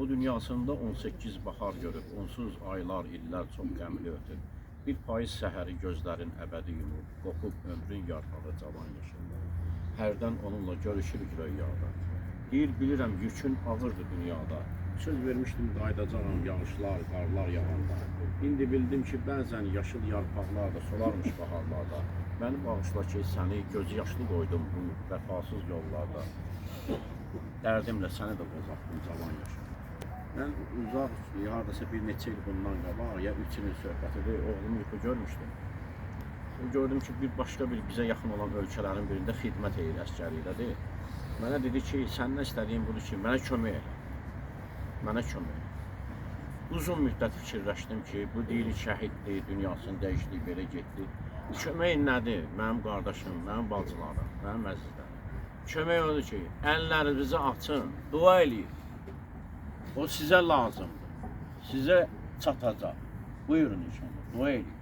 O dünyasında 18 bahar görüb, onsuz aylar, illər çox qəmli ötür. Bir payız səhəri gözlərin əbədi yumub, qopub ömrün yarpağı cavan yaşında. Hərdən onunla görüşürük rüyada. Deyir, bilirəm yükün ağırdır dünyada. Söz vermişdim qaydacağam yağışlar, qarlar yağanda. İndi bildim ki, bəzən yaşıl yarpaqlar da solarmış baharlarda. Məni bağışla ki, səni gözü yaşlı qoydum bu vəfasız yollarda. Dərdimlə səni də qozatdım cavan yaşında. Mən uzaq, hardasa bir neçə il bundan qabaq, ya 3 ilin söhbətidir, oğlum yuxu görmüşdüm. Gördüm ki, bir başqa bir bizə yaxın olan ölkələrin birində xidmət edir, əskərlikdədir. Mənə dedi ki, səndən istədiyim budur ki, mənə kömək elə. Mənə kömək elə. Uzun müddət fikirləşdim ki, bu deyilik şəhiddir, dünyasını dəyişdi, belə getdi. Kömək nədir? Mənim qardaşım, mənim bacılarım, mənim əzizlərim. Kömək odur ki, əllərinizi açın, dua eləyin. O sizə lazımdır, sizə çatacaq. Buyurun inşallah, dua edin.